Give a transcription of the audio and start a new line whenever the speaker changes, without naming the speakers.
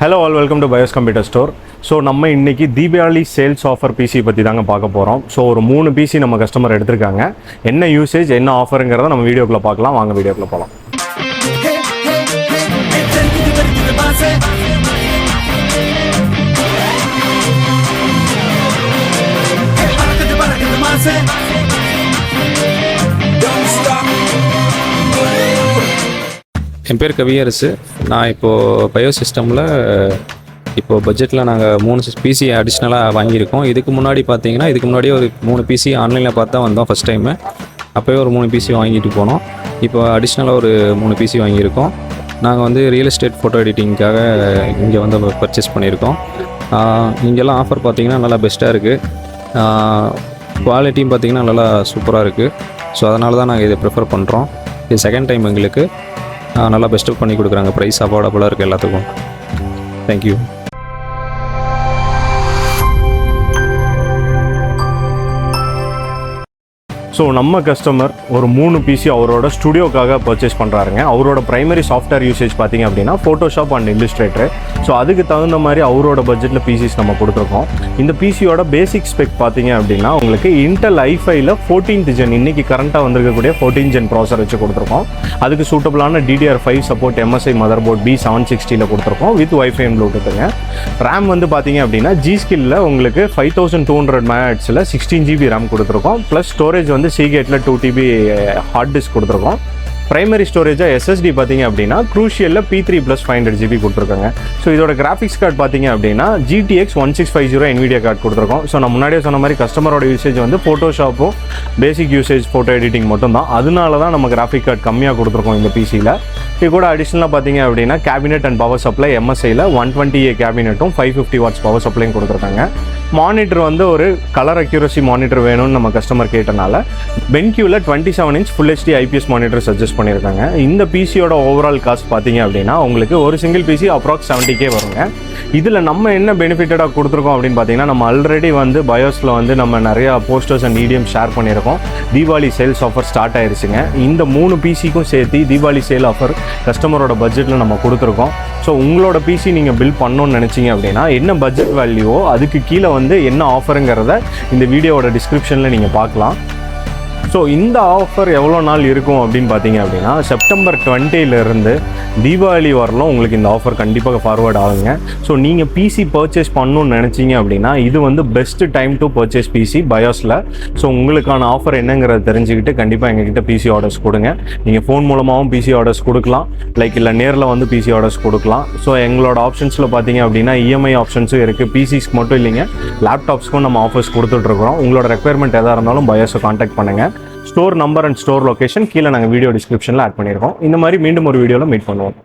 Hello all, welcome to BYOS Computer Store. So நம்ம இன்னைக்கு Deepavali sales offer PC பத்தி தாங்க பார்க்க போறோம். ஸோ ஒரு 3 PC நம்ம கஸ்டமர் எடுத்திருக்காங்க. என்ன யூசேஜ் என்ன ஆஃபர்ங்கறத நம்ம வீடியோக்குள்ள பார்க்கலாம். வாங்க வீடியோக்குள்ள போலாம்.
என் பேர் கவியரசு. நான் இப்போது BYOS சிஸ்டமில் இப்போது பட்ஜெட்டில் நாங்கள் 3 PC அடிஷ்னலாக வாங்கியிருக்கோம். இதுக்கு முன்னாடியே ஒரு 3 PC ஆன்லைனில் பார்த்தா வந்தோம் ஃபஸ்ட் டைமு. அப்போயே ஒரு 3 PC வாங்கிட்டு போனோம். இப்போ அடிஷ்னலாக ஒரு 3 PC வாங்கியிருக்கோம். நாங்கள் வந்து ரியல் எஸ்டேட் ஃபோட்டோ எடிட்டிங்காக இங்கே வந்து பர்ச்சேஸ் பண்ணியிருக்கோம். இங்கெல்லாம் ஆஃபர் பார்த்திங்கன்னா நல்லா பெஸ்ட்டாக இருக்குது. குவாலிட்டியும் பார்த்திங்கன்னா நல்லா சூப்பராக இருக்குது. ஸோ அதனால தான் நாங்கள் இதை ப்ரிஃபர் பண்ணுறோம். இது செகண்ட் டைம் எங்களுக்கு நல்லா பெஸ்ட்டு பண்ணி கொடுக்குறாங்க. ப்ரைஸ் அஃபோர்டபுளாக இருக்குது எல்லாத்துக்கும். தேங்க்யூ.
ஸோ நம்ம கஸ்டமர் ஒரு 3 PC அவரோட ஸ்டுடியோக்காக பர்ச்சேஸ் பண்ணுறாருங்க. அவரோட ப்ரைமரி சாஃப்ட்வேர் யூசேஜ் பார்த்திங்க அப்படின்னா ஃபோட்டோஷாப் அண்ட் இல்லுஸ்ட்ரேட்டர். ஸோ அதுக்கு தகுந்த மாதிரி அவரோட பட்ஜெட்டில் PCs நம்ம கொடுத்துருக்கோம். இந்த PCயோட பேசிக் ஸ்பெக் பார்த்திங்க அப்படின்னா உங்களுக்கு இன்டெல் i5ல 14th ஜென் இன்றைக்கி கரண்ட்டாக வந்திருக்கக்கூடிய 14th ஜென் ப்ராசர் வச்சு கொடுத்துருக்கோம். அதுக்கு சூட்டபிளான DDR5 சப்போர்ட் MSI மதர்போர்ட் B760ல கொடுத்துருக்கோம் வித் வைஃபை அண்ட் ப்ளூடூத்துங்க. ரேம் வந்து பார்த்திங்க அப்படின்னா G-Skillல உங்களுக்கு 5200 MHzல 16GB ரேம் கொடுத்துருக்கோம். ப்ளஸ் ஸ்டோரேஜ் வந்து Seagateல 2TB ஹார்ட் டிஸ்க் கொடுத்துருக்கோம். பிரைமரி ஸ்டோரேஜாக SSD பார்த்தீங்க அப்படின்னா க்ரூஷியலில் P3 + 500GB கொடுத்துருக்காங்க. ஸோ இதோட கிராஃபிக்ஸ் கார்டு பார்த்தீங்க அப்படின்னா GTX 1650 NVIDIA கார்டு கொடுத்துருக்கோம். ஸோ நான் முன்னாடியே சொன்ன மாதிரி கஸ்டமரோட யூசேஜ் வந்து ஃபோட்டோஷாப்பும் பேசிக் யூசேஜ் ஃபோட்டோ எடிட்டிங் மட்டும் தான். அதனால தான் நம்ம கிராஃபிக் கார்டு கம்மியாக கொடுத்துருக்கோம் இந்த PCயில். இது கூட அடிஷ்னலாக பார்த்தீங்க அப்படின்னா கேபினெட் அண்ட் பவர் சப்ளை MSIயில் 120A கேபினெட்டும் 550 வாட்ஸ் பவர் சப்ளையும் கொடுத்துருக்காங்க. மானிட்டர் வந்து ஒரு கலர் அக்யூரசி மானிட்டர் வேணும்னு நம்ம கஸ்டமர் கேட்டனால பென்கியூவில் 27 inch full HD IPS monitor suggest பண்ணியிருக்காங்க. இந்த PCயோட ஓவரால் காஸ்ட் பார்த்தீங்க அப்படின்னா உங்களுக்கு ஒரு சிங்கிள் PC அப்ராக்ஸ் 70K வருங்க. இதில் நம்ம என்ன பெனிஃபிட்டடாக கொடுத்துருக்கோம் அப்படின்னு பார்த்தீங்கன்னா நம்ம ஆல்ரெடி வந்து BYOSல வந்து நம்ம நிறையா போஸ்டர்ஸ் அண்ட் EDM ஷேர் பண்ணியிருக்கோம். தீபாவளி சேல்ஸ் ஆஃபர் ஸ்டார்ட் ஆயிருச்சுங்க. இந்த 3 PCக்கும் சேர்த்து தீபாவளி சேல் ஆஃபர் கஸ்டமரோட பட்ஜெட்டில் நம்ம கொடுத்துருக்கோம். ஸோ உங்களோட PC நீங்கள் பில் பண்ணணும்னு நினச்சிங்க அப்படின்னா என்ன பட்ஜெட் வேல்யூவோ அதுக்கு கீழே வந்து என்ன ஆஃபருங்கிறத இந்த வீடியோவோட டிஸ்கிரிப்ஷனில் நீங்கள் பார்க்கலாம். ஸோ இந்த ஆஃபர் எவ்வளோ நாள் இருக்கும் அப்படின்னு பார்த்தீங்க அப்படின்னா செப்டம்பர் 20லேருந்து தீபாவளி வரலாம் உங்களுக்கு இந்த ஆஃபர் கண்டிப்பாக ஃபார்வர்ட் ஆகுங்க. ஸோ நீங்கள் PC பர்ச்சேஸ் பண்ணணும்னு நினச்சிங்க அப்படின்னா இது வந்து best time to purchase PC BYOSல. ஸோ உங்களுக்கான ஆஃபர் என்னங்கிறத தெரிஞ்சுக்கிட்டு கண்டிப்பாக எங்ககிட்ட PC ஆர்டர்ஸ் கொடுங்க. நீங்கள் ஃபோன் மூலமாகவும் PC ஆர்டர்ஸ் கொடுக்கலாம், இல்லை நேரில் வந்து PC ஆர்டர்ஸ் கொடுக்கலாம். ஸோ எங்களோட ஆப்ஷன்ஸில் பார்த்தீங்க அப்படின்னா EMI ஆப்ஷன்ஸும் இருக்குது. PCஸ்க்கு மட்டும் இல்லைங்க, லேப்டாப்ஸ்க்கும் நம்ம ஆஃபர்ஸ் கொடுத்துட்ருக்குறோம். உங்களோட ரெக்குயர்மெண்ட் எதாக இருந்தாலும் BYOSை காண்டாக்ட் பண்ணுங்கள். Store number and store location கீழே நாங்கள் வீடியோ டிஸ்கிரிப்ஷனில் ஆட் பண்ணியிருக்கோம். இந்த மாதிரி மீண்டும் ஒரு வீடியோவில் மீட் பண்ணுவோம்.